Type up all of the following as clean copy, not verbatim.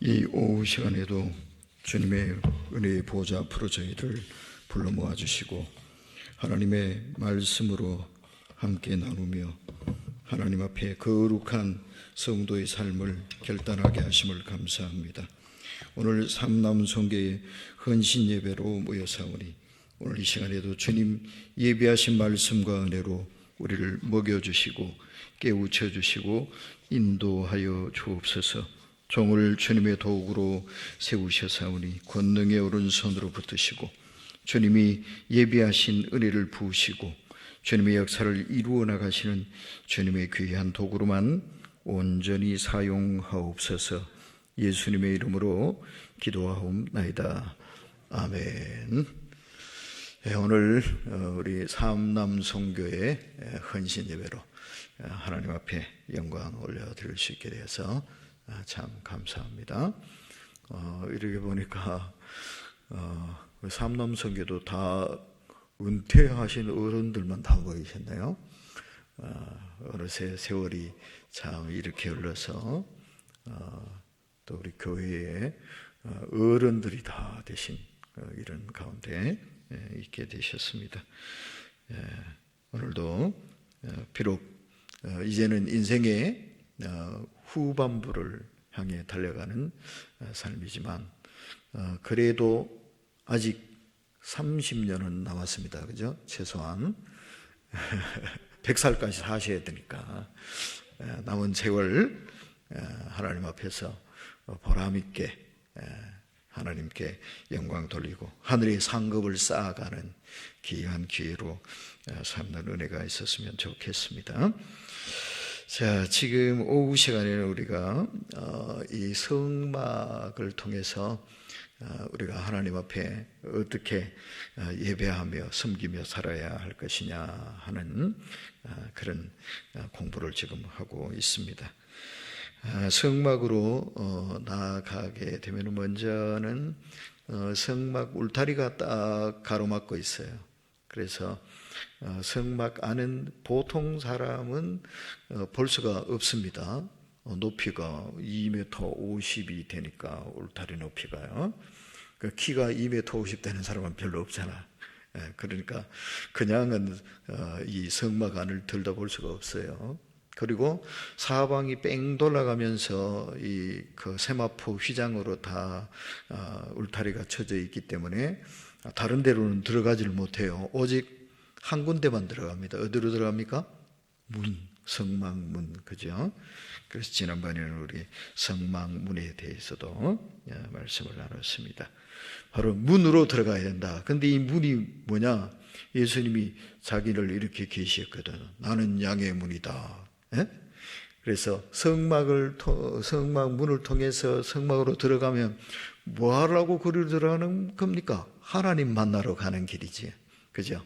이 오후 시간에도 주님의 은혜의 보좌 앞으로 저희를 불러 모아주시고 하나님의 말씀으로 함께 나누며 하나님 앞에 거룩한 성도의 삶을 결단하게 하심을 감사합니다. 오늘 삼남성교의 헌신 예배로 모여사오니 오늘 이 시간에도 주님 예비하신 말씀과 은혜로 우리를 먹여주시고 깨우쳐주시고 인도하여 주옵소서. 종을 주님의 도구로 세우셔사오니 권능의 오른손으로 붙드시고 주님이 예비하신 은혜를 부으시고 주님의 역사를 이루어 나가시는 주님의 귀한 도구로만 온전히 사용하옵소서. 예수님의 이름으로 기도하옵나이다. 아멘. 오늘 우리 삼남성교의 헌신 예배로 하나님 앞에 영광 올려드릴 수 있게 되어서 참 감사합니다. 이렇게 보니까 삼남성교도 다 은퇴하신 어른들만 다 보이셨네요. 어느새 세월이 참 이렇게 흘러서 또 우리 교회에 어른들이 다 되신 이런 가운데 있게 되셨습니다. 오늘도 비록 이제는 인생의 후반부를 향해 달려가는 삶이지만 그래도 아직 30년은 남았습니다. 그죠? 최소한 100살까지 사셔야 되니까 남은 세월 하나님 앞에서 보람 있게 하나님께 영광 돌리고 하늘의 상급을 쌓아가는 귀한 기회로 삼는 은혜가 있었으면 좋겠습니다. 자, 지금 오후 시간에는 우리가 이 성막을 통해서 우리가 하나님 앞에 어떻게 예배하며 섬기며 살아야 할 것이냐 하는 그런 공부를 지금 하고 있습니다. 성막으로 나아가게 되면 먼저는 성막 울타리가 딱 가로막고 있어요. 그래서 성막 안은 보통 사람은 볼 수가 없습니다. 높이가 2m 50이 되니까 울타리 높이가요. 그 키가 2m 50 되는 사람은 별로 없잖아. 그러니까 그냥은 이 성막 안을 들여다볼 수가 없어요. 그리고 사방이 뺑 돌아가면서 이 그 세마포 휘장으로 다 울타리가 쳐져 있기 때문에 다른 데로는 들어가지를 못해요. 오직 한 군데만 들어갑니다. 어디로 들어갑니까? 문, 성막문, 그죠? 그래서 지난번에는 우리 성막문에 대해서도 말씀을 나눴습니다. 바로 문으로 들어가야 된다. 근데 이 문이 뭐냐? 예수님이 자기를 이렇게 계시했거든. 나는 양의 문이다. 예? 그래서 성막문을 통해서 성막으로 들어가면 뭐 하려고 거기로 들어가는 겁니까? 하나님 만나러 가는 길이지. 그죠?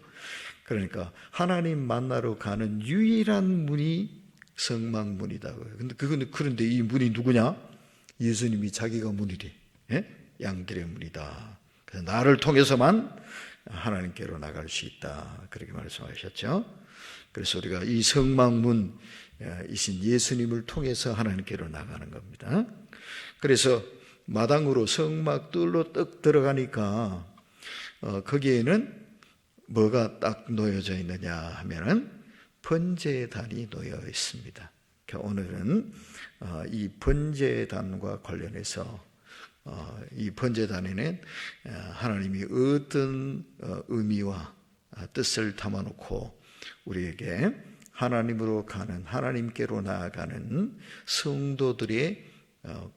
그러니까 하나님 만나러 가는 유일한 문이 성막문이다. 그런데 이 문이 누구냐? 예수님이 자기가 문이래. 예? 양길의 문이다. 그래서 나를 통해서만 하나님께로 나갈 수 있다. 그렇게 말씀하셨죠. 그래서 우리가 이 성막문 이신 예수님을 통해서 하나님께로 나가는 겁니다. 그래서 마당으로 성막 뜰로 딱 들어가니까 거기에는 뭐가 딱 놓여져 있느냐 하면은 번제단이 놓여 있습니다. 오늘은 이 번제단과 관련해서 이 번제단에는 하나님이 어떤 의미와 뜻을 담아놓고 우리에게 하나님으로 가는 하나님께로 나아가는 성도들의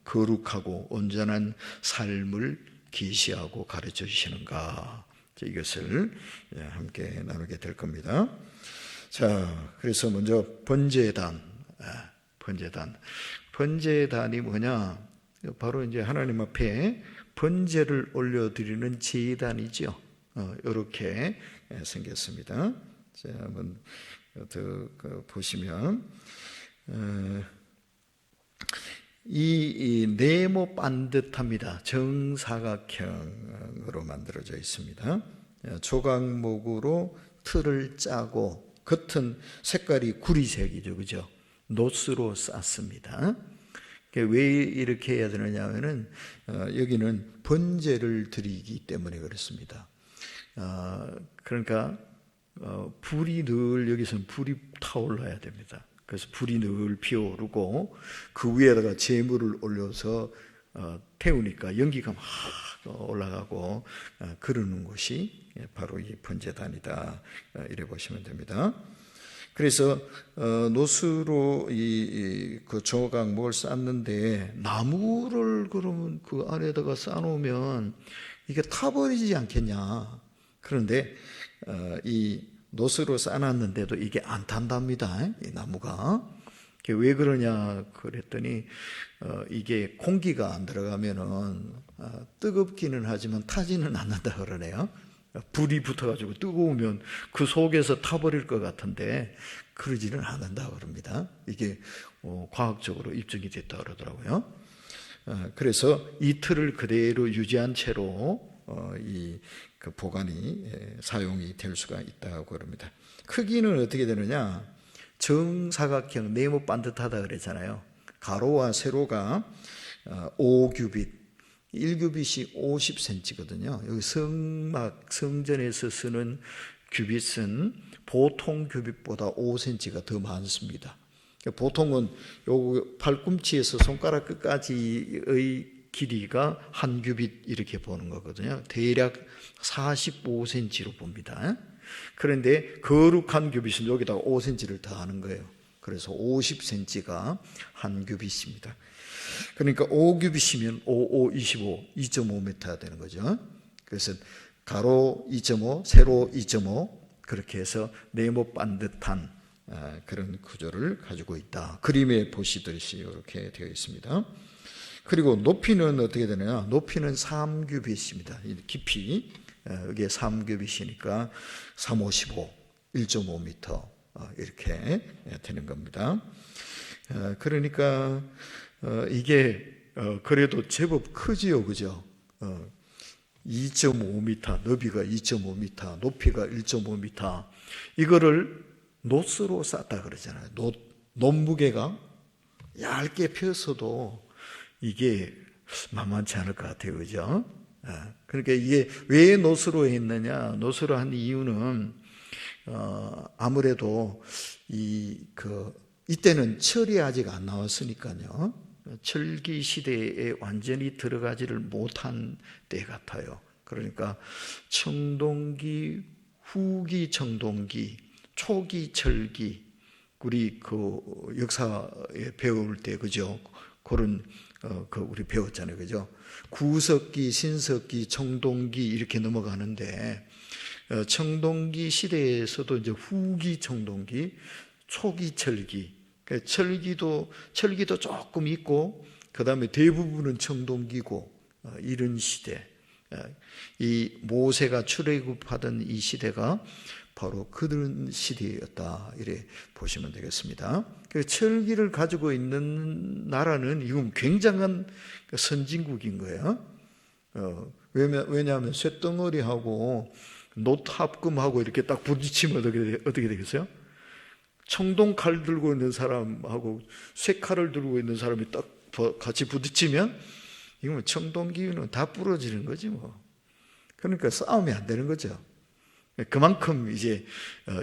거룩하고 온전한 삶을 계시하고 가르쳐 주시는가, 이것을 함께 나누게 될 겁니다. 자, 그래서 먼저 번제단이 뭐냐? 바로 이제 하나님 앞에 번제를 올려드리는 제단이죠. 이렇게 생겼습니다. 자, 한번 보시면 이 네모 반듯합니다. 정사각형으로 만들어져 있습니다. 조각목으로 틀을 짜고 겉은 색깔이 구리색이죠, 그죠? 노스로 쌌습니다. 왜 이렇게 해야 되느냐 하면은 여기는 번제를 드리기 때문에 그렇습니다. 그러니까 불이 늘 여기서는 불이 타올라야 됩니다. 그래서 불이 늘 피어오르고 그 위에다가 제물을 올려서 태우니까 연기가 막 올라가고 그러는 곳이 바로 이 번제단이다, 이래 보시면 됩니다. 그래서 노스로 그 조각목을 쌓는데 나무를 그러면 그 안에다가 쌓아놓으면 이게 타버리지 않겠냐. 그런데 이 노스로 쌓아놨는데도 이게 안 탄답니다. 이 나무가. 왜 그러냐 그랬더니 이게 공기가 안 들어가면은 뜨겁기는 하지만 타지는 않는다 그러네요. 불이 붙어가지고 뜨거우면 그 속에서 타버릴 것 같은데 그러지는 않는다 그럽니다. 이게 과학적으로 입증이 됐다 그러더라고요. 그래서 이 틀을 그대로 유지한 채로 그 보관이 사용이 될 수가 있다고 그럽니다. 크기는 어떻게 되느냐? 정사각형, 네모 반듯하다 그랬잖아요. 가로와 세로가 5규빗, 1규빗이 50cm거든요. 여기 성전에서 쓰는 규빗은 보통 규빗보다 5cm가 더 많습니다. 보통은 요 팔꿈치에서 손가락 끝까지의 길이가 한 규빗 이렇게 보는 거거든요. 대략 45cm로 봅니다. 그런데 거룩한 규빗은 여기다가 5cm를 더하는 거예요. 그래서 50cm가 한 규빗입니다. 그러니까 5규빗이면 5, 25, 2.5m 되는 거죠. 그래서 가로 2.5, 세로 2.5 그렇게 해서 네모 반듯한 그런 구조를 가지고 있다. 그림에 보시듯이 이렇게 되어 있습니다. 그리고 높이는 어떻게 되느냐? 높이는 3규빗입니다. 깊이 이게 3규빗이니까 3, 55, 1.5m 이렇게 되는 겁니다. 그러니까 이게 그래도 제법 크지요, 그죠? 2.5m, 너비가 2.5m, 높이가 1.5m. 이거를 노스로 쌓다 그러잖아요. 못무게가 얇게 펴서도 이게 만만치 않을 것 같아요, 그죠? 그러니까 이게 왜 노스로 했느냐? 노스로 한 이유는 아무래도 이때는 철이 아직 안 나왔으니까요. 철기 시대에 완전히 들어가지를 못한 때 같아요. 그러니까 청동기, 후기 청동기, 초기 철기, 우리 그 역사에 배울 때 그죠? 그런 우리 배웠잖아요, 그죠? 구석기, 신석기, 청동기 이렇게 넘어가는데 청동기 시대에서도 이제 후기 청동기, 초기 철기, 철기도 조금 있고 그 다음에 대부분은 청동기고 이런 시대, 이 모세가 출애굽하던 이 시대가 바로 그런 시대였다 이래 보시면 되겠습니다. 철기를 가지고 있는 나라는 이건 굉장한 선진국인 거예요. 왜냐하면 쇳덩어리하고 놋합금하고 이렇게 딱 부딪히면 어떻게 되겠어요? 청동칼 들고 있는 사람하고 쇠칼을 들고 있는 사람이 딱 같이 부딪히면 이건 청동기는 다 부러지는 거지 뭐. 그러니까 싸움이 안 되는 거죠. 그만큼 이제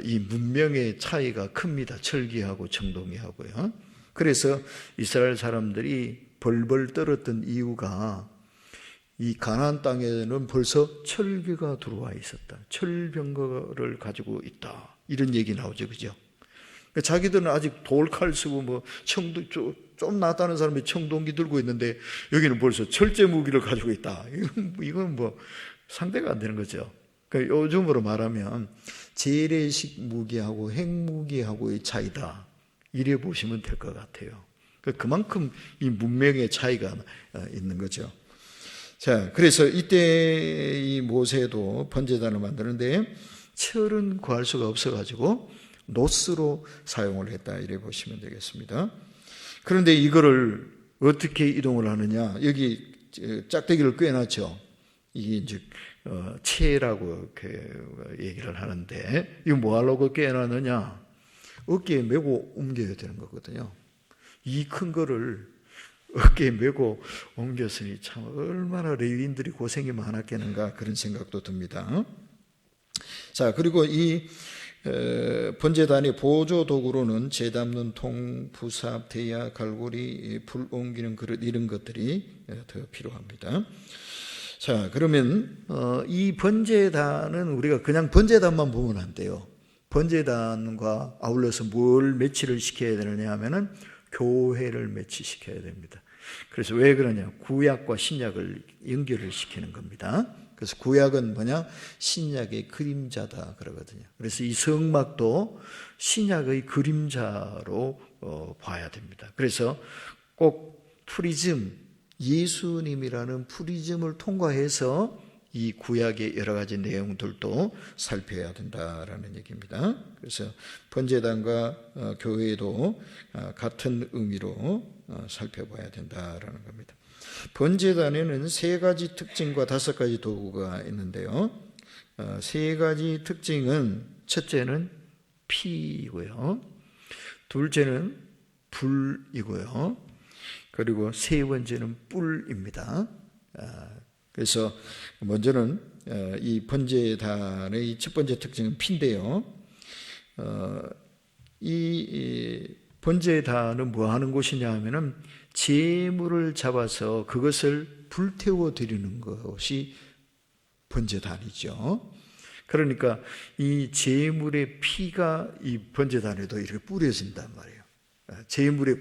이 문명의 차이가 큽니다. 철기하고 청동기하고요. 그래서 이스라엘 사람들이 벌벌 떨었던 이유가 이 가나안 땅에는 벌써 철기가 들어와 있었다. 철병거를 가지고 있다. 이런 얘기 나오죠, 그죠? 자기들은 아직 돌칼 쓰고 뭐 좀 낫다는 사람이 청동기 들고 있는데 여기는 벌써 철제 무기를 가지고 있다. 이건 뭐 상대가 안 되는 거죠. 그러니까 요즘으로 말하면 재래식 무기하고 핵무기하고의 차이다. 이래 보시면 될 것 같아요. 그만큼 이 문명의 차이가 있는 거죠. 자, 그래서 이때 이 모세도 번제단을 만드는데 철은 구할 수가 없어가지고 노스로 사용을 했다. 이래 보시면 되겠습니다. 그런데 이거를 어떻게 이동을 하느냐? 여기 짝대기를 꿰놨죠. 이게 이제 채라고 이렇게 얘기를 하는데 이거 뭐 하려고 꿰놨느냐? 어깨에 메고 옮겨야 되는 거거든요. 이 큰 거를 어깨에 메고 옮겼으니 참 얼마나 레위인들이 고생이 많았겠는가 그런 생각도 듭니다. 자, 그리고 이 번제단의 보조 도구로는 재 담는 통, 부삽, 대야, 갈고리, 불 옮기는 그릇 이런 것들이 더 필요합니다. 자, 그러면 이 번제단은 우리가 그냥 번제단만 보면 안 돼요. 번제단과 아울러서 뭘 매치를 시켜야 되느냐 하면은 교회를 매치시켜야 됩니다. 그래서 왜 그러냐? 구약과 신약을 연결을 시키는 겁니다. 그래서 구약은 뭐냐? 신약의 그림자다 그러거든요. 그래서 이 성막도 신약의 그림자로 봐야 됩니다. 그래서 꼭 프리즘, 예수님이라는 프리즘을 통과해서 이 구약의 여러 가지 내용들도 살펴야 된다라는 얘기입니다. 그래서 번제단과 교회도 같은 의미로 살펴봐야 된다라는 겁니다. 번제단에는 3가지 특징과 5가지 도구가 있는데요. 3가지 특징은 첫째는 피이고요. 둘째는 불이고요. 그리고 세 번째는 뿔입니다. 그래서 먼저는 이 번제단의 첫 번째 특징은 피인데요. 이 번제단은 뭐 하는 곳이냐 하면은 제물을 잡아서 그것을 불태워 드리는 것이 번제단이죠. 그러니까 이 제물의 피가 이 번제단에도 이렇게 뿌려진단 말이에요. 제물에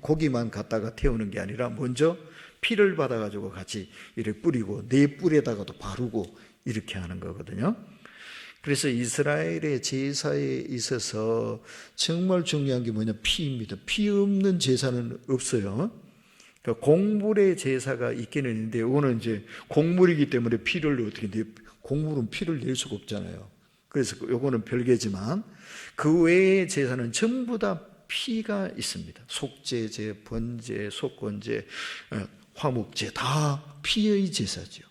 고기만 갖다가 태우는 게 아니라 먼저 피를 받아가지고 같이 이렇게 뿌리고 내 뿔에다가도 바르고 이렇게 하는 거거든요. 그래서 이스라엘의 제사에 있어서 정말 중요한 게 뭐냐? 피입니다. 피 없는 제사는 없어요. 그러니까 곡물의 제사가 있기는 있는데 이거는 이제 곡물이기 때문에 피를 어떻게 내? 곡물은 피를 낼 수가 없잖아요. 그래서 이거는 별개지만 그 외의 제사는 전부 다 피가 있습니다. 속죄제, 번제, 속건제, 화목제 다 피의 제사죠.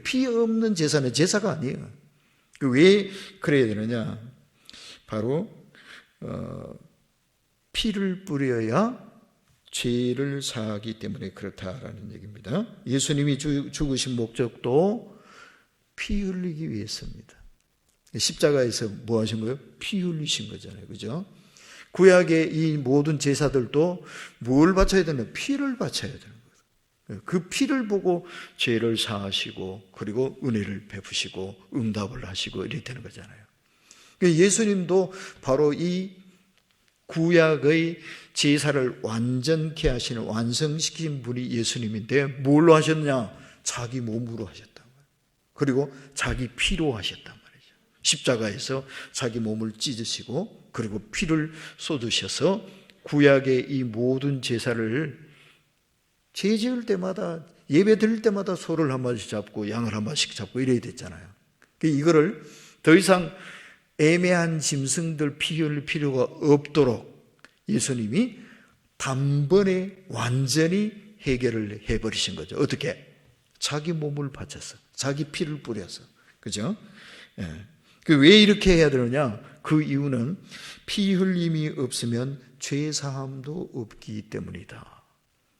피 없는 제사는 제사가 아니에요. 왜 그래야 되느냐? 바로 피를 뿌려야 죄를 사하기 때문에 그렇다라는 얘기입니다. 예수님이 죽으신 목적도 피 흘리기 위해서입니다. 십자가에서 뭐 하신 거예요? 피 흘리신 거잖아요. 그죠? 구약의 이 모든 제사들도 뭘 바쳐야 되나? 피를 바쳐야 되는 거예요. 그 피를 보고 죄를 사하시고 그리고 은혜를 베푸시고 응답을 하시고 이렇게 되는 거잖아요. 예수님도 바로 이 구약의 제사를 완전케 하시는 완성시킨 분이 예수님인데 뭘로 하셨냐? 자기 몸으로 하셨단 말이에요. 그리고 자기 피로 하셨단 말이죠. 십자가에서 자기 몸을 찢으시고 그리고 피를 쏟으셔서 구약의 이 모든 제사를 죄 지을 때마다 예배 드릴 때마다 소를 한 마리씩 잡고 양을 한 마리씩 잡고 이래야 됐잖아요. 이거를 더 이상 애매한 짐승들 피 흘릴 필요가 없도록 예수님이 단번에 완전히 해결을 해버리신 거죠. 어떻게? 자기 몸을 바쳐서 자기 피를 뿌려서. 그죠? 예. 왜 이렇게 해야 되느냐? 그 이유는 피 흘림이 없으면 죄 사함도 없기 때문이다.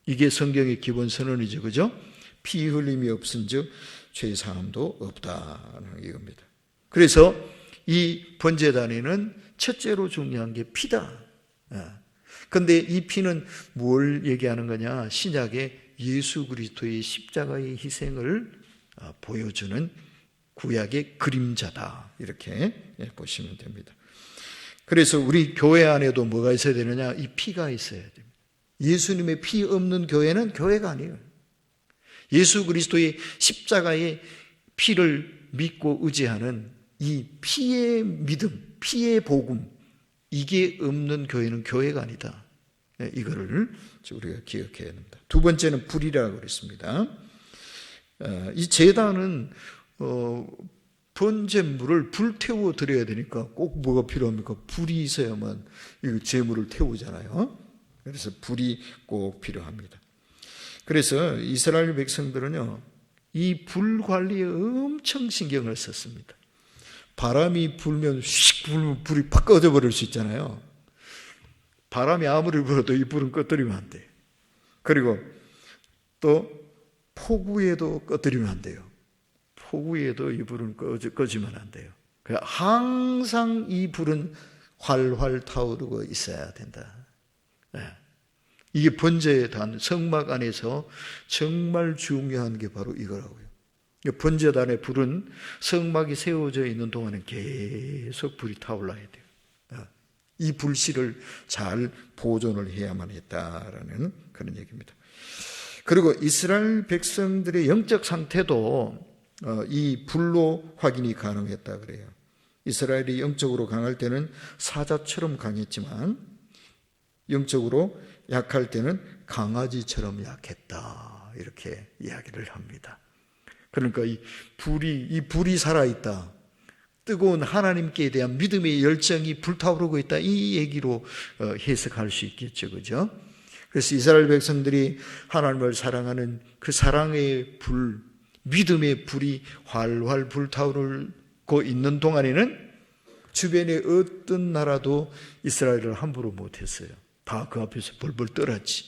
이게 성경의 기본 선언이죠. 그죠? 피 흘림이 없은즉 죄 사함도 없다는 이겁니다. 그래서 이 번제단에는 첫째로 중요한 게 피다. 그런데 이 피는 뭘 얘기하는 거냐? 신약의 예수 그리스도의 십자가의 희생을 보여주는 구약의 그림자다. 이렇게 보시면 됩니다. 그래서 우리 교회 안에도 뭐가 있어야 되느냐? 이 피가 있어야 됩니다. 예수님의 피 없는 교회는 교회가 아니에요. 예수 그리스도의 십자가의 피를 믿고 의지하는 이 피의 믿음, 피의 복음, 이게 없는 교회는 교회가 아니다. 이거를 우리가 기억해야 합니다. 두 번째는 불이라고 그랬습니다. 이 제단은 번제물을 불태워 드려야 되니까 꼭 뭐가 필요합니까? 불이 있어야만 이 제물을 태우잖아요. 그래서 불이 꼭 필요합니다. 그래서 이스라엘 백성들은요, 이 불 관리에 엄청 신경을 썼습니다. 바람이 불면 휙 불면 불이 팍 꺼져버릴 수 있잖아요. 바람이 아무리 불어도 이 불은 꺼뜨리면 안 돼. 그리고 또 폭우에도 꺼뜨리면 안 돼요. 폭우에도 이 불은 꺼지면 안 돼요. 항상 이 불은 활활 타오르고 있어야 된다. 이게 번제의 단, 성막 안에서 정말 중요한 게 바로 이거라고요. 번제단의 불은 성막이 세워져 있는 동안은 계속 불이 타올라야 돼요. 이 불씨를 잘 보존을 해야만 했다라는 그런 얘기입니다. 그리고 이스라엘 백성들의 영적 상태도 이 불로 확인이 가능했다 그래요. 이스라엘이 영적으로 강할 때는 사자처럼 강했지만 영적으로 약할 때는 강아지처럼 약했다, 이렇게 이야기를 합니다. 그러니까 이 불이 살아있다, 뜨거운 하나님께 대한 믿음의 열정이 불타오르고 있다, 이 얘기로 해석할 수 있겠죠, 그죠? 그래서 이스라엘 백성들이 하나님을 사랑하는 그 사랑의 불, 믿음의 불이 활활 불타오르고 있는 동안에는 주변의 어떤 나라도 이스라엘을 함부로 못했어요. 다 그 앞에서 벌벌 떨었지.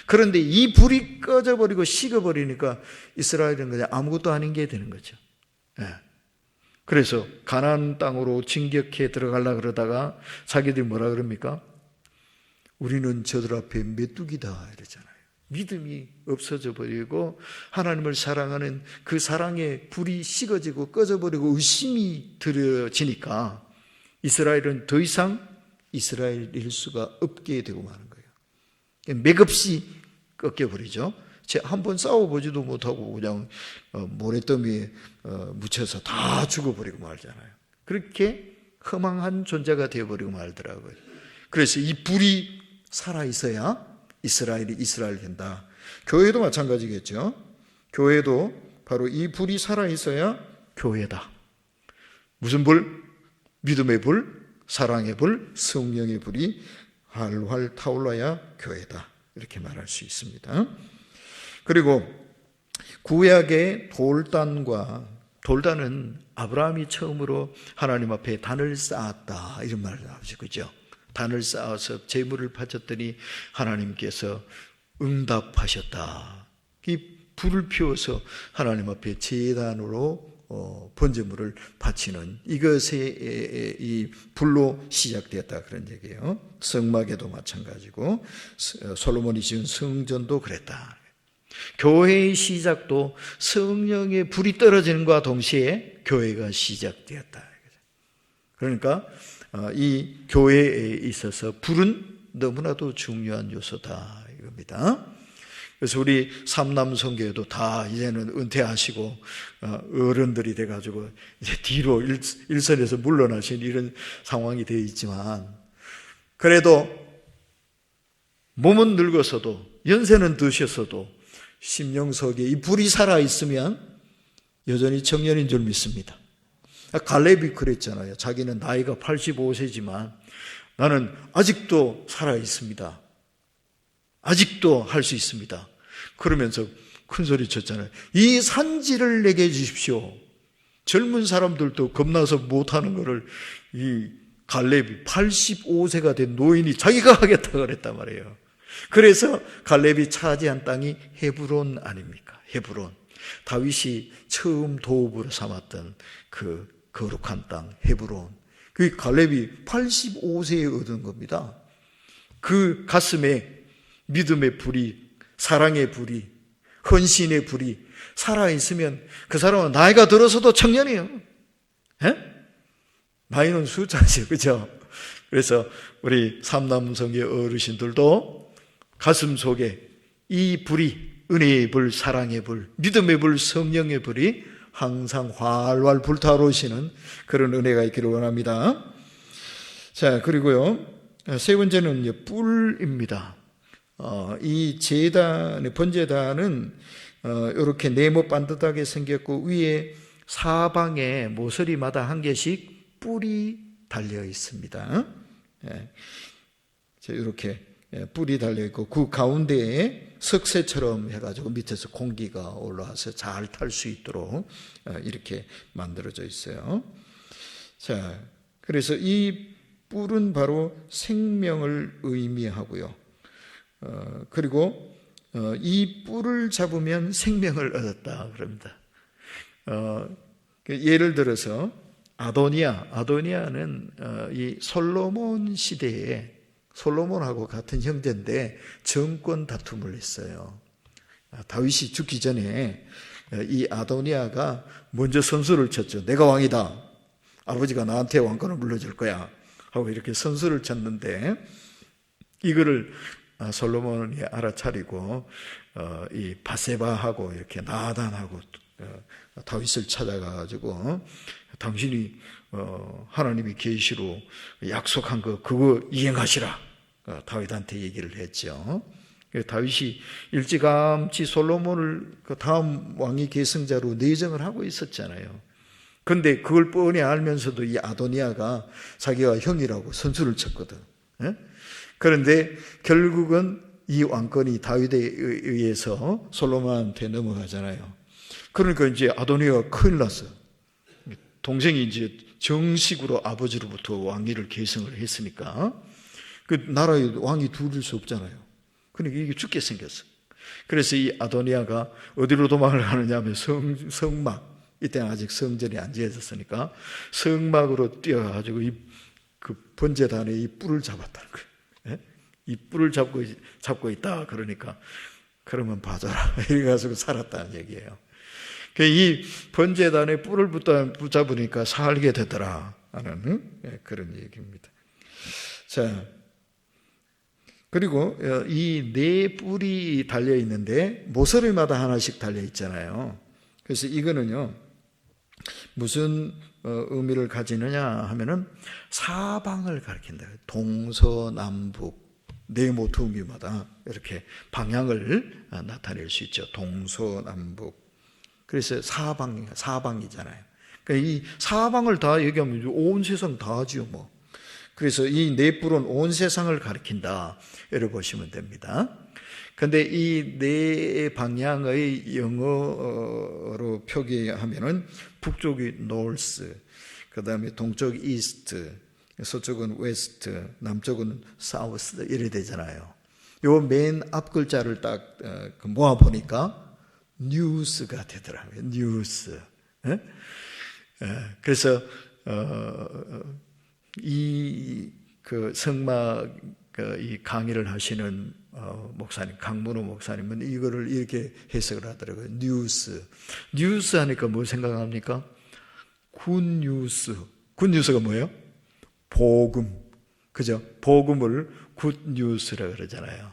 그런데 이 불이 꺼져버리고 식어버리니까 이스라엘은 그냥 아무것도 아닌 게 되는 거죠. 그래서 가나안 땅으로 진격해 들어가려고 그러다가 자기들이 뭐라 그럽니까? 우리는 저들 앞에 메뚜기다 이러잖아요. 믿음이 없어져 버리고 하나님을 사랑하는 그 사랑의 불이 식어지고 꺼져버리고 의심이 들어지니까 이스라엘은 더 이상 이스라엘일 수가 없게 되고 마는 거예요. 맥없이 꺾여버리죠. 한번 싸워보지도 못하고 그냥 모래더미에 묻혀서 다 죽어버리고 말잖아요. 그렇게 허망한 존재가 되어버리고 말더라고요. 그래서 이 불이 살아있어야 이스라엘이 이스라엘 된다. 교회도 마찬가지겠죠. 교회도 바로 이 불이 살아있어야 교회다. 무슨 불? 믿음의 불, 사랑의 불, 성령의 불이 활활 타올라야 교회다, 이렇게 말할 수 있습니다. 그리고 구약의 돌단은 아브라함이 처음으로 하나님 앞에 단을 쌓았다, 이런 말을 하죠, 그죠? 단을 쌓아서 제물을 바쳤더니 하나님께서 응답하셨다. 이 불을 피워서 하나님 앞에 제단으로 번제물을 바치는 이것의 이 불로 시작되었다, 그런 얘기예요. 성막에도 마찬가지고 솔로몬이 지은 성전도 그랬다. 교회의 시작도 성령의 불이 떨어지는과 동시에 교회가 시작되었다. 그러니까 이 교회에 있어서 불은 너무나도 중요한 요소다, 이겁니다. 그래서 우리 삼남성교회도 다 이제는 은퇴하시고 어른들이 돼가지고 이제 뒤로 일선에서 물러나신 이런 상황이 되어 있지만, 그래도 몸은 늙어서도 연세는 드셨어도 심령 속에 이 불이 살아있으면 여전히 청년인 줄 믿습니다. 갈렙이 그랬잖아요. 자기는 나이가 85세지만 나는 아직도 살아있습니다. 아직도 할 수 있습니다. 그러면서 큰 소리 쳤잖아요. 이 산지를 내게 주십시오. 젊은 사람들도 겁나서 못하는 거를 이 갈렙이 85세가 된 노인이 자기가 하겠다 그랬단 말이에요. 그래서 갈렙이 차지한 땅이 헤브론 아닙니까? 헤브론. 다윗이 처음 도읍으로 삼았던 그 거룩한 땅 헤브론. 그 갈렙이 85세에 얻은 겁니다. 그 가슴에 믿음의 불이, 사랑의 불이, 헌신의 불이 살아있으면 그 사람은 나이가 들어서도 청년이에요. 나이는 숫자죠, 그죠? 그래서 우리 삼남성의 어르신들도 가슴 속에 이 불이, 은혜의 불, 사랑의 불, 믿음의 불, 성령의 불이 항상 활활 불타오르시는 그런 은혜가 있기를 원합니다. 자, 그리고요, 세 번째는 뿔입니다. 이 제단의 번제단은 이렇게 네모 반듯하게 생겼고 위에 사방에 모서리마다 한 개씩 뿔이 달려 있습니다. 이렇게 뿔이 달려 있고 그 가운데에 석쇠처럼 해가지고 밑에서 공기가 올라와서 잘 탈 수 있도록 이렇게 만들어져 있어요. 자, 그래서 이 뿔은 바로 생명을 의미하고요. 그리고 이 뿔을 잡으면 생명을 얻었다 그럽니다. 예를 들어서 아도니아는 이 솔로몬 시대에 솔로몬하고 같은 형제인데 정권 다툼을 했어요. 다윗이 죽기 전에 이 아도니아가 먼저 선수를 쳤죠. 내가 왕이다. 아버지가 나한테 왕권을 물려줄 거야. 하고 이렇게 선수를 쳤는데 이거를 솔로몬이 알아차리고 이 바세바하고 이렇게 나단하고 다윗을 찾아가가지고 당신이 하나님이 계시로 약속한 그거 이행하시라. 다윗한테 얘기를 했죠. 다윗이 일찌감치 솔로몬을 그 다음 왕위 계승자로 내정을 하고 있었잖아요. 그런데 그걸 뻔히 알면서도 이 아도니아가 자기가 형이라고 선수를 쳤거든. 그런데 결국은 이 왕권이 다윗에 의해서 솔로몬한테 넘어가잖아요. 그러니까 이제 아도니아가 큰일 났어요. 동생이 이제 정식으로 아버지로부터 왕위를 계승을 했으니까 그 나라에 왕이 둘일 수 없잖아요. 그러니까 이게 죽게 생겼어. 그래서 이 아도니아가 어디로 도망을 가느냐 하면 성막, 이때는 아직 성전이 안 지어졌으니까 성막으로 뛰어가지고 그 번제단에 이 뿔을 잡았다는 거예요. 이 뿔을 잡고 있다. 그러니까 그러면 봐줘라. 이래가지고 살았다는 얘기예요. 이 번제단에 뿔을 붙잡으니까 살게 되더라 하는 그런 얘기입니다. 자, 그리고 이 네 뿔이 달려 있는데 모서리마다 하나씩 달려 있잖아요. 그래서 이거는요 무슨 의미를 가지느냐 하면은 사방을 가리킨다. 동서남북 네 모퉁이마다 이렇게 방향을 나타낼 수 있죠. 동서남북. 그래서 사방이잖아요. 그러니까 이 사방을 다 얘기하면 온 세상 다 하죠, 뭐. 그래서 이 네 뿔은 온 세상을 가리킨다. 이렇게 보시면 됩니다. 근데 이 네 방향의 영어로 표기하면은 북쪽이 north, 그 다음에 동쪽 east, 서쪽은 west, 남쪽은 south 이래 되잖아요. 요 맨 앞 글자를 딱 모아 보니까 news가 되더라고요. news. 그래서 이 그 성막 이 강의를 하시는 목사님, 강문호 목사님은 이거를 이렇게 해석을 하더라고요. 뉴스 하니까 뭐 생각합니까? 굿뉴스. 굿뉴스가 뭐예요? 복음. 그죠? 복음을 굿뉴스라 그러잖아요.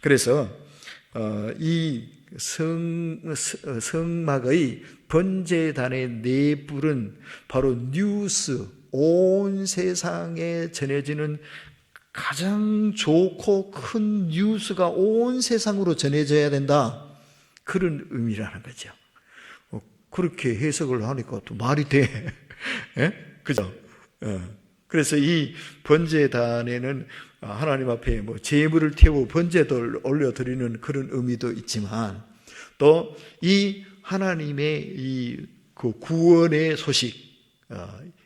그래서 이 성막의 번제단의 네 뿔은 바로 뉴스, 온 세상에 전해지는 가장 좋고 큰 뉴스가 온 세상으로 전해져야 된다. 그런 의미라는 거죠. 그렇게 해석을 하니까 또 말이 돼. 예? 그죠? 그래서 이 번제단에는 하나님 앞에 뭐 제물을 태우고 번제를 올려드리는 그런 의미도 있지만 또 이 하나님의 이 그 구원의 소식,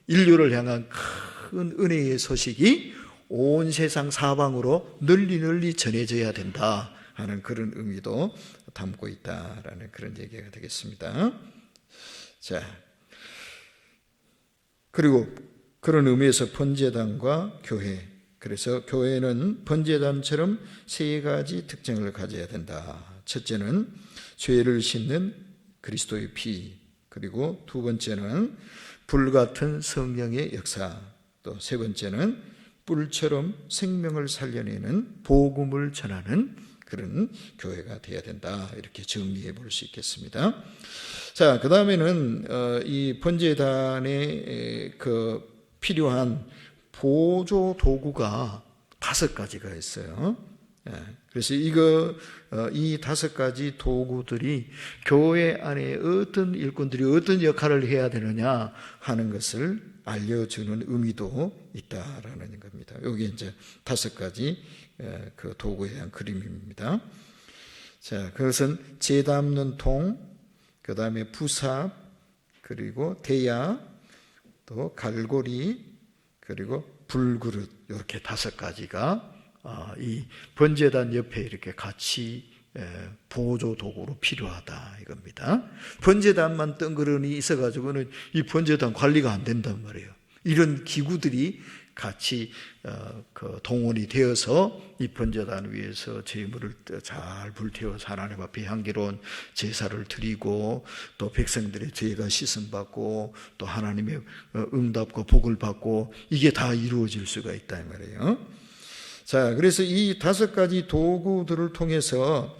인류를 향한 큰 은혜의 소식이 온 세상 사방으로 널리 전해져야 된다 하는 그런 의미도 담고 있다라는 그런 얘기가 되겠습니다. 자, 그리고 그런 의미에서 번제단과 교회, 그래서 교회는 번제단처럼 세 가지 특징을 가져야 된다. 첫째는 죄를 씻는 그리스도의 피, 그리고 두 번째는 불같은 성령의 역사, 또 세 번째는 뿔처럼 생명을 살려내는 복음을 전하는 그런 교회가 되어야 된다. 이렇게 정리해 볼 수 있겠습니다. 자, 그 다음에는 이 번제단에 그 필요한 보조 도구가 5가지가 있어요. 그래서 이 5가지 도구들이 교회 안에 어떤 일꾼들이 어떤 역할을 해야 되느냐 하는 것을 알려주는 의미도 있다라는 겁니다. 여기 이제 5가지 그 도구에 대한 그림입니다. 자, 그것은 재 담는 통, 그 다음에 부삽, 그리고 대야, 또 갈고리, 그리고 불그릇, 이렇게 5가지가 이 번제단 옆에 이렇게 같이 보조 도구로 필요하다 이겁니다. 번제단만 덩그러니 있어가지고는 이 번제단 관리가 안 된단 말이에요. 이런 기구들이 같이 동원이 되어서 이 번제단 위에서 제물을 잘 불태워서 하나님 앞에 향기로운 제사를 드리고 또 백성들의 죄가 씻음받고 또 하나님의 응답과 복을 받고 이게 다 이루어질 수가 있다 이 말이에요. 자, 그래서 이 5가지 도구들을 통해서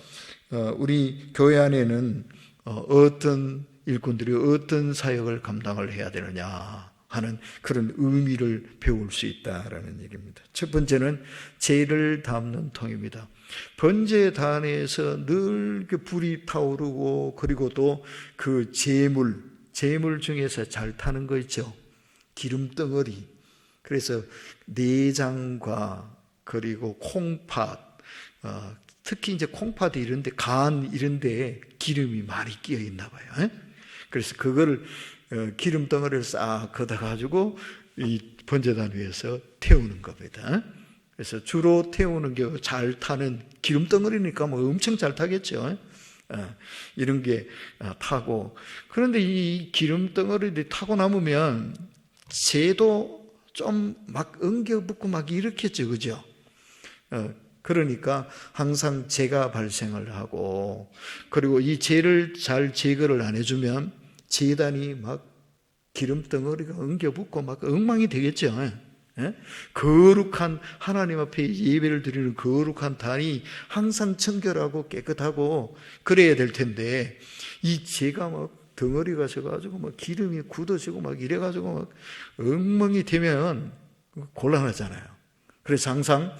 우리 교회 안에는 어떤 일꾼들이 어떤 사역을 감당을 해야 되느냐 하는 그런 의미를 배울 수 있다라는 얘기입니다. 첫 번째는 재를 담는 통입니다. 번제단에서 늘 그 불이 타오르고 그리고 또 그 재물 중에서 잘 타는 거 있죠. 기름 덩어리. 그래서 내장과 그리고 콩팥, 특히 이제 콩팥이 이런데 간 이런데 기름이 많이 끼어 있나 봐요. 그래서 그거를 기름 덩어리를 싹 걷어가지고 이 번제단 위에서 태우는 겁니다. 그래서 주로 태우는 게 잘 타는 기름 덩어리니까 뭐 엄청 잘 타겠죠. 이런 게 타고 그런데 이 기름 덩어리들이 타고 남으면 재도 좀 막 엉겨붙고 막 이렇겠죠, 그죠? 그러니까 항상 재가 발생을 하고 그리고 이 재를 잘 제거를 안 해주면 제단이 막 기름 덩어리가 엉겨붙고 막 엉망이 되겠죠. 거룩한 하나님 앞에 예배를 드리는 거룩한 단이 항상 청결하고 깨끗하고 그래야 될 텐데 이 재가 막 덩어리가 져가지고 막 기름이 굳어지고 막 이래가지고 막 엉망이 되면 곤란하잖아요. 그래서 항상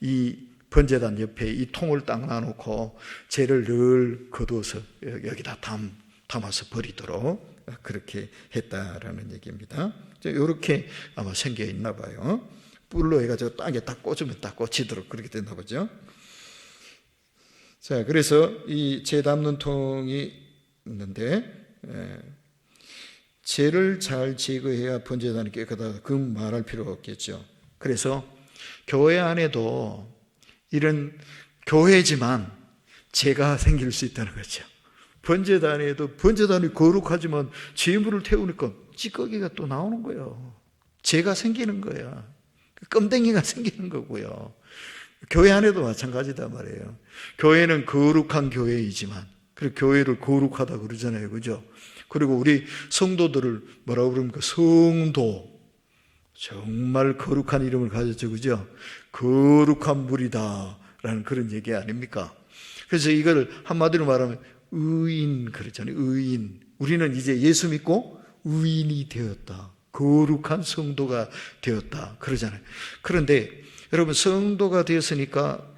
이 번제단 옆에 이 통을 딱 놔놓고 재를 늘 거두어서 여기다 담아서 버리도록 그렇게 했다라는 얘기입니다. 이렇게 아마 생겨 있나 봐요. 뿔로 해가지고 땅에 딱 꽂으면 딱 꽂히도록 그렇게 됐나 보죠. 자, 그래서 이 재 담는 통이 있는데 재를 잘 제거해야 번제단이 깨끗하다. 그 말할 필요가 없겠죠. 그래서 교회 안에도 이런 교회지만 재가 생길 수 있다는 거죠. 번제단에도 번제단이 거룩하지만 제물을 태우니까 찌꺼기가 또 나오는 거예요. 재가 생기는 거야. 껌댕이가 생기는 거고요. 교회 안에도 마찬가지다 말이에요. 교회는 거룩한 교회이지만 그리고 교회를 거룩하다 그러잖아요. 그죠? 그리고 우리 성도들을 뭐라고 그럽니까? 성도. 정말 거룩한 이름을 가졌죠. 그죠? 거룩한 물이다 라는 그런 얘기 아닙니까? 그래서 이걸 한마디로 말하면 의인 그렇잖아요. 의인. 우리는 이제 예수 믿고 의인이 되었다. 거룩한 성도가 되었다. 그러잖아요. 그런데 여러분 성도가 되었으니까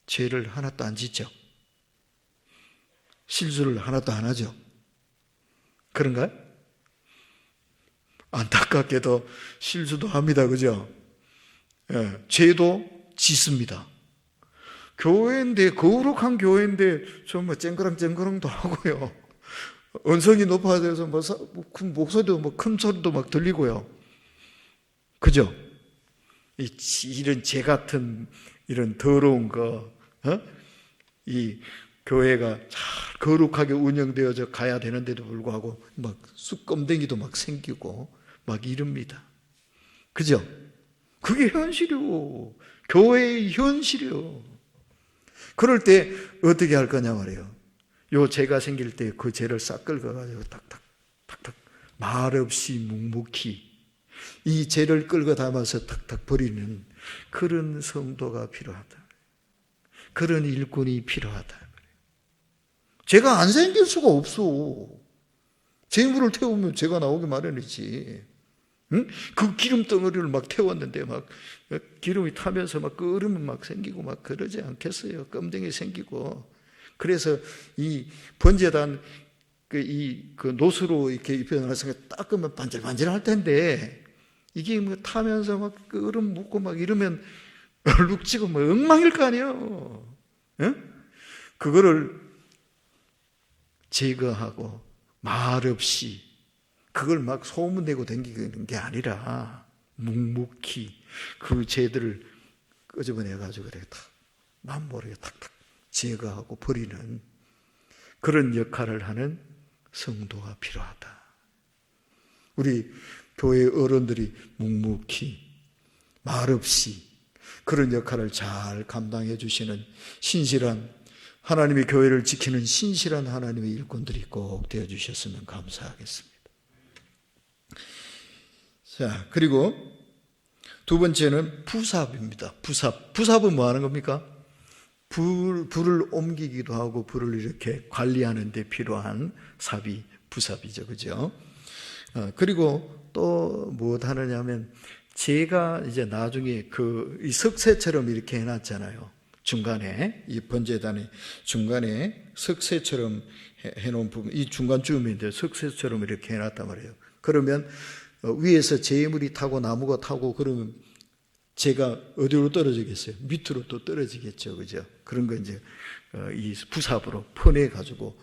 죄를 하나도 안 짓죠. 실수를 하나도 안 하죠. 그런가요? 안타깝게도 실수도 합니다. 그죠? 예, 죄도 짓습니다. 교회인데, 거룩한 교회인데, 좀 뭐 쨍그랑쨍그랑도 하고요. 언성이 높아져서 목소리도 뭐 큰 소리도 막 들리고요. 그죠? 이런 죄 같은 이런 더러운 거, 이 교회가 잘 거룩하게 운영되어져 가야 되는데도 불구하고 막 쑥검댕이도 막 생기고 막 이럽니다. 그죠? 그게 현실이요. 교회의 현실이요. 그럴 때 어떻게 할 거냐 말이에요. 요 죄가 생길 때 그 죄를 싹 긁어가지고 탁탁 말없이 묵묵히 이 죄를 끌고 담아서 탁탁 버리는 그런 성도가 필요하다. 그런 일꾼이 필요하다. 죄가 안 생길 수가 없어. 재물을 태우면 죄가 나오기 마련이지. 응? 그 기름 덩어리를 막 태웠는데 막 기름이 타면서 막 끓으면 막 생기고 막 그러지 않겠어요. 껌댕이 생기고. 그래서 이 번제단 그 노수로 이렇게 입혀놔서 닦으면 반질반질할 텐데 이게 뭐 타면서 막 끓음 묻고 막 이러면 얼룩지고 뭐 엉망일 거 아니에요. 응? 그거를 제거하고 말없이 그걸 막 소문내고 다니는 게 아니라 묵묵히 그 죄들을 끄집어내가지고 그래 탁 난 모르게 탁탁 제거하고 버리는 그런 역할을 하는 성도가 필요하다. 우리 교회 어른들이 묵묵히 말없이 그런 역할을 잘 감당해 주시는 신실한 하나님의 교회를 지키는 신실한 하나님의 일꾼들이 꼭 되어 주셨으면 감사하겠습니다. 자, 그리고 두 번째는 부삽입니다. 부삽은 뭐 하는 겁니까? 불을 옮기기도 하고 불을 이렇게 관리하는 데 필요한 삽이 부삽이죠. 그죠? 그리고 또 무엇 하느냐면 제가 이제 나중에 이 석쇠처럼 이렇게 해놨잖아요. 중간에, 이 번제단의 중간에 석쇠처럼 해놓은 부분, 이 중간쯤인데 석쇠처럼 이렇게 해놨단 말이에요. 그러면 위에서 재물이 타고 나무가 타고 그러면 제가 어디로 떨어지겠어요? 밑으로 또 떨어지겠죠. 그죠? 그런 거 이제 이 부삽으로 퍼내가지고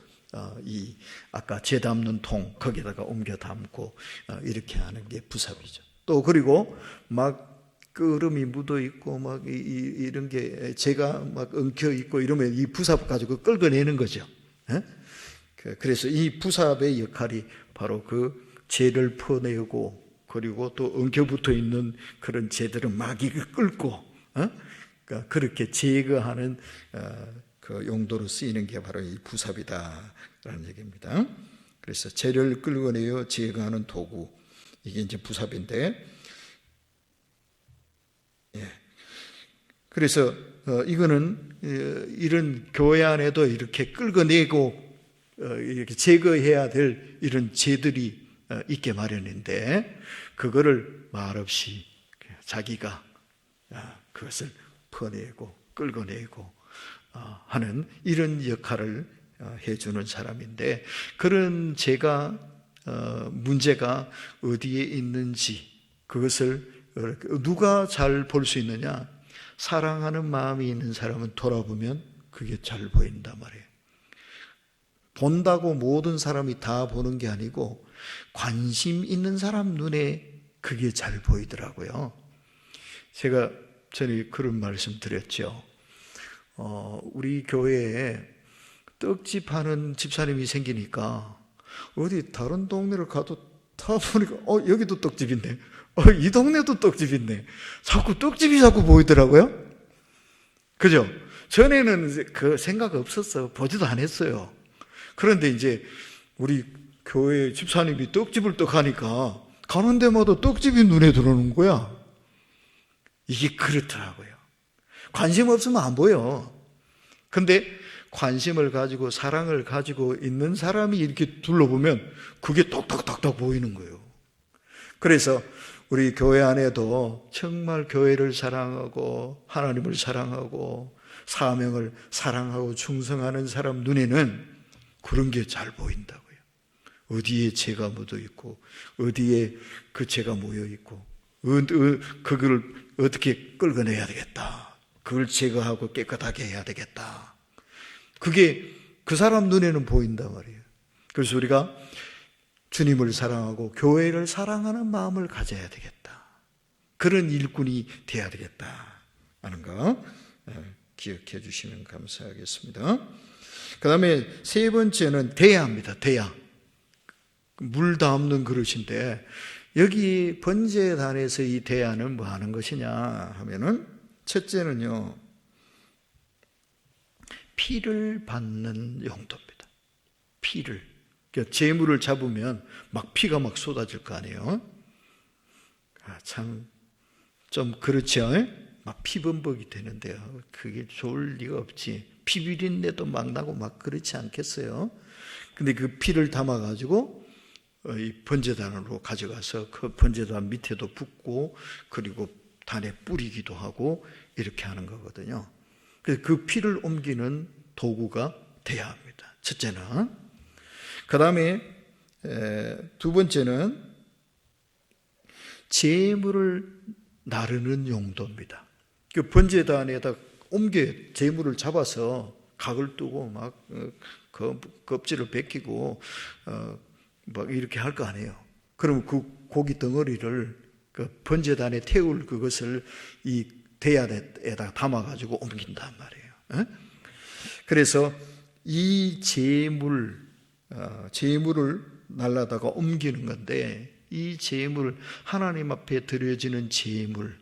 이 아까 재 담는 통 거기다가 옮겨 담고 이렇게 하는 게 부삽이죠. 또 그리고 막 끓음이 묻어 있고 막 이런 게 재가 막 엉켜 있고 이러면 이 부삽 가지고 끌어내는 거죠. 그래서 이 부삽의 역할이 바로 그 재를 퍼내고 그리고 또 엉켜 붙어 있는 그런 재들은 막 이거 끌고 그러니까 그렇게 제거하는 그 용도로 쓰이는 게 바로 이 부삽이다라는 얘기입니다. 그래서 재를 끌어내어 제거하는 도구, 이게 이제 부삽인데, 그래서 이거는 이런 교회 안에도 이렇게 끌어내고 이렇게 제거해야 될 이런 재들이 있게 마련인데, 그거를 말없이 자기가 그것을 퍼내고 끌어내고 하는 이런 역할을 해주는 사람인데, 그런 문제가 어디에 있는지 그것을 누가 잘 볼 수 있느냐? 사랑하는 마음이 있는 사람은 돌아보면 그게 잘 보인단 말이에요. 본다고 모든 사람이 다 보는 게 아니고 관심 있는 사람 눈에 그게 잘 보이더라고요. 제가 전에 그런 말씀 드렸죠. 우리 교회에 떡집 하는 집사님이 생기니까 어디 다른 동네를 가도 다 보니까 여기도 떡집인데 이 동네도 떡집 있네. 자꾸 떡집이 자꾸 보이더라고요. 그죠? 전에는 그 생각 없었어. 보지도 않았어요. 그런데 이제 우리 교회 집사님이 떡집을 떡 하니까 가는 데마다 떡집이 눈에 들어오는 거야. 이게 그렇더라고요. 관심 없으면 안 보여. 근데 관심을 가지고 사랑을 가지고 있는 사람이 이렇게 둘러보면 그게 똑똑똑똑 보이는 거예요. 그래서 우리 교회 안에도 정말 교회를 사랑하고 하나님을 사랑하고 사명을 사랑하고 충성하는 사람 눈에는 그런 게 잘 보인다고요. 어디에 재가 묻어 있고 어디에 그 재가 모여 있고 그걸 어떻게 끌어내야 되겠다. 그걸 제거하고 깨끗하게 해야 되겠다. 그게 그 사람 눈에는 보인단 말이에요. 그래서 우리가 주님을 사랑하고 교회를 사랑하는 마음을 가져야 되겠다. 그런 일꾼이 돼야 되겠다 하는 거 기억해 주시면 감사하겠습니다. 그 다음에 세 번째는 대야입니다. 대야. 물 담는 그릇인데 여기 번제단에서 이 대야는 뭐 하는 것이냐 하면은 첫째는요, 피를 받는 용도입니다. 피를. 그러니까 재물을 잡으면 막 피가 막 쏟아질 거 아니에요. 참 좀 그렇죠. 막 피범벅이 되는데요. 그게 좋을 리가 없지. 피비린내도 막 나고 막 그렇지 않겠어요. 근데 그 피를 담아가지고 이 번제단으로 가져가서 그 번제단 밑에도 붓고 그리고 단에 뿌리기도 하고 이렇게 하는 거거든요. 그래서 그 피를 옮기는 도구가 돼야 합니다. 첫째는. 그 다음에 두 번째는 재물을 나르는 용도입니다. 그 번제단에다 재물을 잡아서 각을 뜨고 막 그 껍질을 벗기고 막 이렇게 할 거 아니에요. 그러면 그 고기 덩어리를 그 번제단에 태울 그것을 이 대야에다 담아가지고 옮긴단 말이에요. 그래서 이 제물을 날라다가 옮기는 건데, 이 제물, 하나님 앞에 드려지는 제물.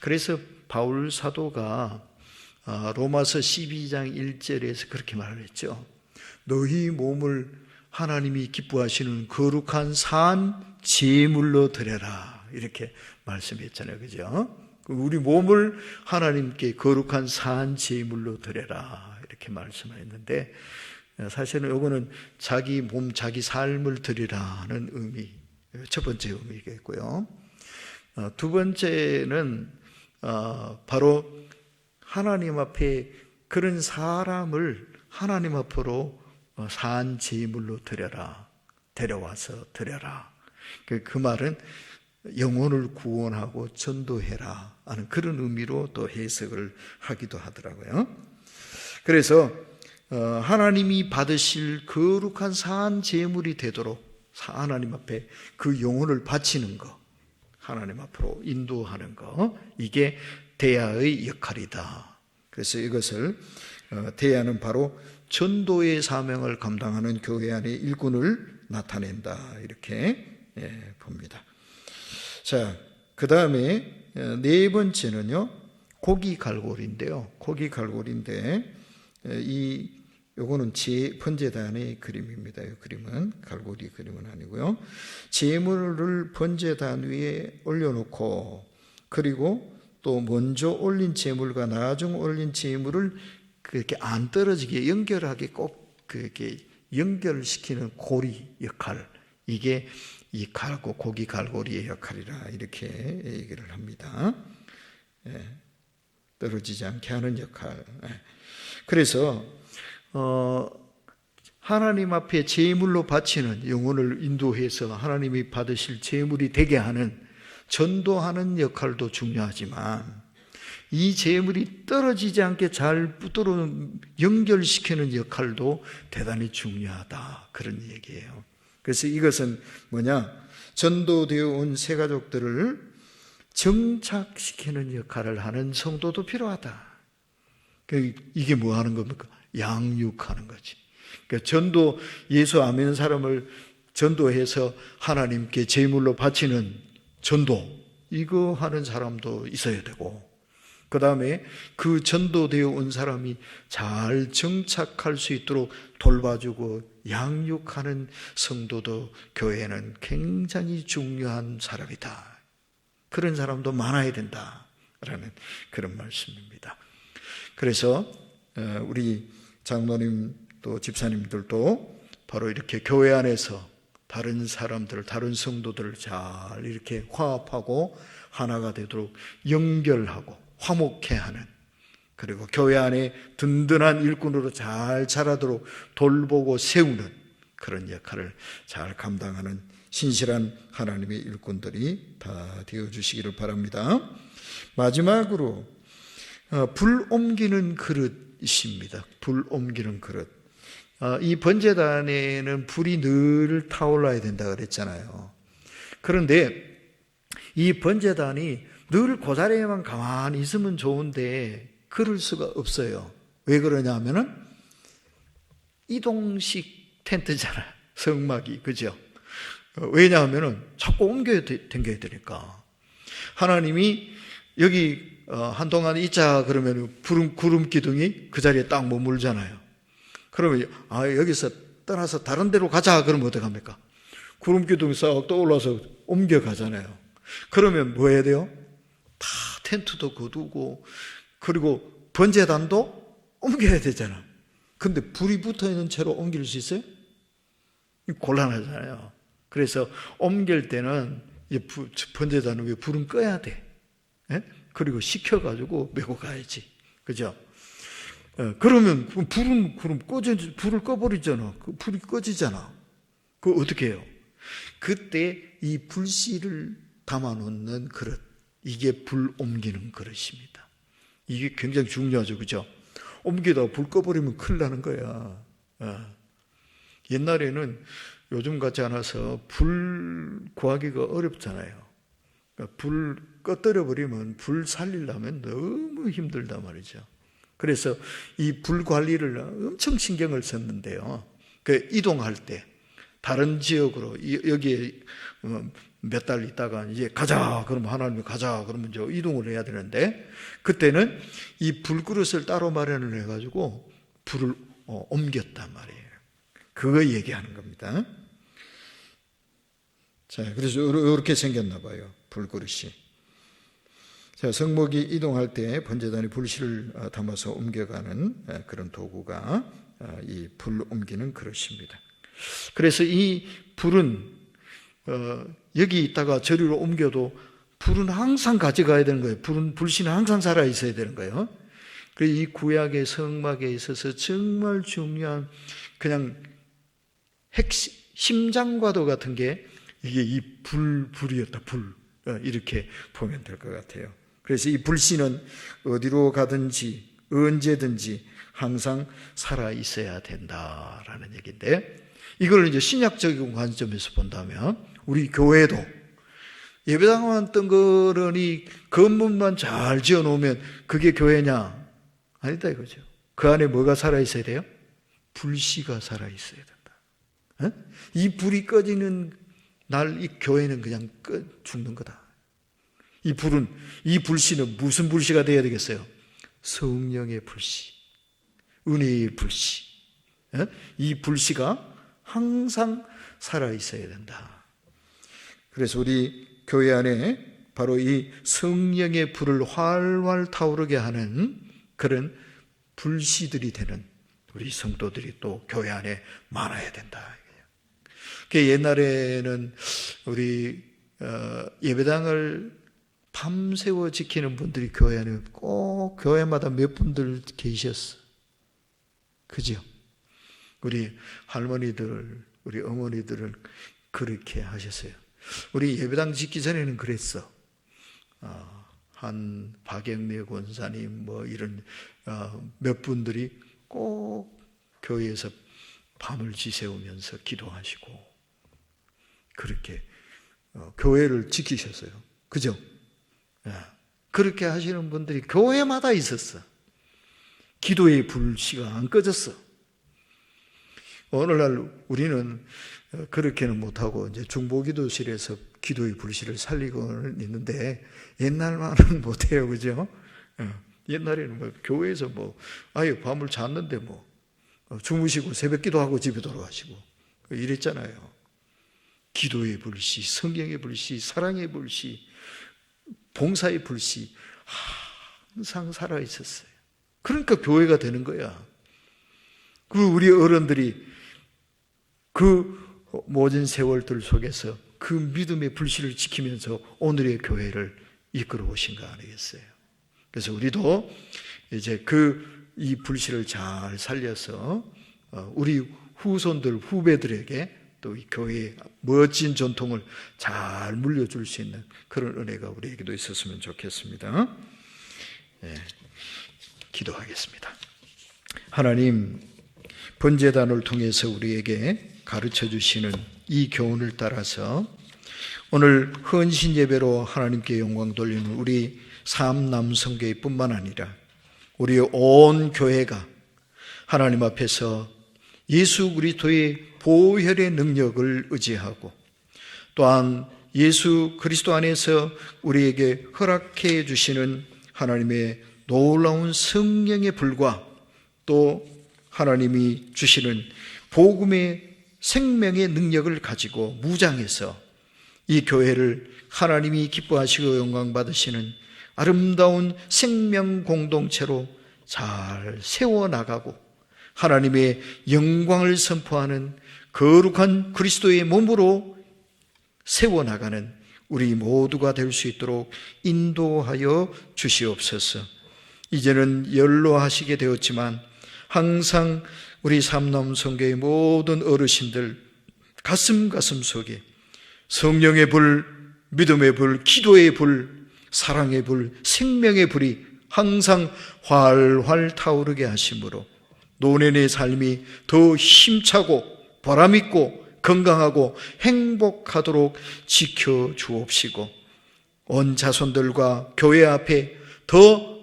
그래서 바울 사도가 로마서 12장 1절에서 그렇게 말을 했죠. 너희 몸을 하나님이 기뻐하시는 거룩한 산 제물로 드려라, 이렇게 말씀했잖아요. 그죠? 우리 몸을 하나님께 거룩한 산 제물로 드려라, 이렇게 말씀을 했는데, 사실은 이거는 자기 몸, 자기 삶을 드리라는 의미, 첫 번째 의미겠고요. 두 번째는 바로 하나님 앞에 그런 사람을 하나님 앞으로 산 제물로 드려라, 데려와서 드려라. 그 말은 영혼을 구원하고 전도해라 하는 그런 의미로 또 해석을 하기도 하더라고요. 그래서 하나님이 받으실 거룩한 산 제물이 되도록 하나님 앞에 그 영혼을 바치는 것, 하나님 앞으로 인도하는 것, 이게 대야의 역할이다. 그래서 이것을 대야는 바로 전도의 사명을 감당하는 교회 안의 일꾼을 나타낸다, 이렇게 봅니다. 자, 그 다음에 네 번째는요, 고기 갈고리인데요. 고기 갈고리인데, 요거는 번제단의 그림입니다. 이 그림은 갈고리 그림은 아니고요. 제물을 번제단 위에 올려놓고, 그리고 또 먼저 올린 제물과 나중 올린 제물을 그렇게 안 떨어지게 연결하게 꼭 그렇게 연결시키는 고리 역할, 이게 이 고기 갈고리의 역할이라 이렇게 얘기를 합니다. 떨어지지 않게 하는 역할. 그래서 하나님 앞에 제물로 바치는, 영혼을 인도해서 하나님이 받으실 제물이 되게 하는, 전도하는 역할도 중요하지만 이 제물이 떨어지지 않게 잘 붙들어 연결시키는 역할도 대단히 중요하다, 그런 얘기예요. 그래서 이것은 뭐냐, 전도되어 온 새 가족들을 정착시키는 역할을 하는 성도도 필요하다. 이게 뭐 하는 겁니까? 양육하는 거지. 그러니까 예수 안 믿는 사람을 전도해서 하나님께 제물로 바치는 전도, 이거 하는 사람도 있어야 되고, 그 다음에 그 전도되어 온 사람이 잘 정착할 수 있도록 돌봐주고 양육하는 성도도 교회는 굉장히 중요한 사람이다. 그런 사람도 많아야 된다라는 그런 말씀입니다. 그래서 우리 장로님 또 집사님들도 바로 이렇게 교회 안에서 다른 사람들, 다른 성도들을 잘 이렇게 화합하고 하나가 되도록 연결하고 화목해 하는, 그리고 교회 안에 든든한 일꾼으로 잘 자라도록 돌보고 세우는 그런 역할을 잘 감당하는 신실한 하나님의 일꾼들이 다 되어주시기를 바랍니다. 마지막으로 불 옮기는 그릇입니다. 불 옮기는 그릇. 이 번제단에는 불이 늘 타올라야 된다 그랬잖아요. 그런데 이 번제단이 늘 그 자리에만 가만히 있으면 좋은데 그럴 수가 없어요. 왜 그러냐 하면은 이동식 텐트잖아요. 성막이, 그죠? 왜냐하면은 자꾸 옮겨야 되니까. 하나님이 여기 한동안 있자 그러면 구름 기둥이 그 자리에 딱 머물잖아요. 그러면 여기서 떠나서 다른 데로 가자 그러면 어떡합니까? 구름 기둥이 싹 떠올라서 옮겨가잖아요. 그러면 뭐 해야 돼요? 다 텐트도 거두고, 그리고 번제단도 옮겨야 되잖아. 근데 불이 붙어있는 채로 옮길 수 있어요? 곤란하잖아요. 그래서 옮길 때는 번제단 위에 불은 꺼야 돼. 그리고 식혀가지고 메고 가야지. 그죠? 그러면 불을 꺼버리잖아. 불이 꺼지잖아. 그거 어떻게 해요? 그때 이 불씨를 담아놓는 그릇, 이게 불 옮기는 그릇입니다. 이게 굉장히 중요하죠. 그죠? 옮기다가 불 꺼버리면 큰일 나는 거야. 옛날에는 요즘 같지 않아서 불 구하기가 어렵잖아요. 그러니까 불 꺼뜨려 버리면 불 살리려면 너무 힘들단 말이죠. 그래서 이 불 관리를 엄청 신경을 썼는데요. 그 이동할 때 다른 지역으로 여기에 몇 달 있다가 이제 가자 그러면 하나님이 가자 그러면 이제 이동을 해야 되는데, 그때는 이 불그릇을 따로 마련을 해가지고 불을 옮겼단 말이에요. 그거 얘기하는 겁니다. 자, 그래서 이렇게 생겼나 봐요, 불그릇이. 자, 성목이 이동할 때 번제단이 불씨를 담아서 옮겨가는 그런 도구가 이 불 옮기는 그릇입니다. 그래서 이 불은 여기 있다가 저리로 옮겨도 불은 항상 가져가야 되는 거예요. 불씨는 항상 살아 있어야 되는 거예요. 그래서 이 구약의 성막에 있어서 정말 중요한 그냥 심장과도 같은 게 이게 이 불이었다. 불, 이렇게 보면 될 것 같아요. 그래서 이 불씨는 어디로 가든지 언제든지 항상 살아 있어야 된다라는 얘기인데, 이걸 이제 신약적인 관점에서 본다면 우리 교회도 예배당만 덩그러니 건물만 잘 지어놓으면 그게 교회냐? 아니다 이거죠. 그 안에 뭐가 살아있어야 돼요? 불씨가 살아있어야 된다. 이 불이 꺼지는 날 이 교회는 그냥 죽는 거다. 이 불씨는 무슨 불씨가 되어야 되겠어요? 성령의 불씨, 은혜의 불씨. 이 불씨가 항상 살아있어야 된다. 그래서 우리 교회 안에 바로 이 성령의 불을 활활 타오르게 하는 그런 불씨들이 되는 우리 성도들이 또 교회 안에 많아야 된다. 옛날에는 우리 예배당을 밤새워 지키는 분들이 교회 안에 꼭 교회마다 몇 분들 계셨어. 그죠? 우리 할머니들, 우리 어머니들은 그렇게 하셨어요. 우리 예배당 짓기 전에는 그랬어. 한 박영래 권사님 이런 몇 분들이 꼭 교회에서 밤을 지새우면서 기도하시고 그렇게 교회를 지키셨어요. 그죠? 그렇게 하시는 분들이 교회마다 있었어. 기도의 불씨가 안 꺼졌어. 오늘날 우리는 그렇게는 못하고 이제 중보기도실에서 기도의 불씨를 살리고는 있는데 옛날만은 못해요. 그죠? 옛날에는 교회에서 아예 밤을 잤는데 주무시고 새벽 기도하고 집에 돌아가시고 이랬잖아요. 기도의 불씨, 성령의 불씨, 사랑의 불씨, 봉사의 불씨 항상 살아있었어요. 그러니까 교회가 되는 거야. 그리고 우리 어른들이 그 모진 세월들 속에서 그 믿음의 불씨를 지키면서 오늘의 교회를 이끌어 오신 거 아니겠어요? 그래서 우리도 이제 이 불씨를 잘 살려서 우리 후배들에게 또 이 교회의 멋진 전통을 잘 물려줄 수 있는 그런 은혜가 우리에게도 있었으면 좋겠습니다. 기도하겠습니다. 하나님, 번제단을 통해서 우리에게 가르쳐 주시는 이 교훈을 따라서 오늘 헌신 예배로 하나님께 영광 돌리는 우리 삼남성교회뿐만 아니라 우리 온 교회가 하나님 앞에서 예수 그리스도의 보혈의 능력을 의지하고 또한 예수 그리스도 안에서 우리에게 허락해 주시는 하나님의 놀라운 성령의 불과 또 하나님이 주시는 복음의 생명의 능력을 가지고 무장해서 이 교회를 하나님이 기뻐하시고 영광 받으시는 아름다운 생명 공동체로 잘 세워나가고 하나님의 영광을 선포하는 거룩한 그리스도의 몸으로 세워나가는 우리 모두가 될 수 있도록 인도하여 주시옵소서. 이제는 연로하시게 되었지만 항상 우리 삼남성교의 모든 어르신들 가슴 속에 성령의 불, 믿음의 불, 기도의 불, 사랑의 불, 생명의 불이 항상 활활 타오르게 하심으로 노년의 삶이 더 힘차고 보람있고 건강하고 행복하도록 지켜주옵시고 온 자손들과 교회 앞에 더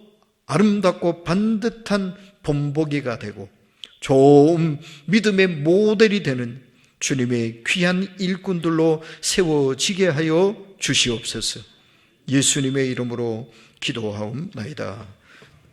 아름답고 반듯한 본보기가 되고 좋은 믿음의 모델이 되는 주님의 귀한 일꾼들로 세워지게 하여 주시옵소서. 예수님의 이름으로 기도하옵나이다.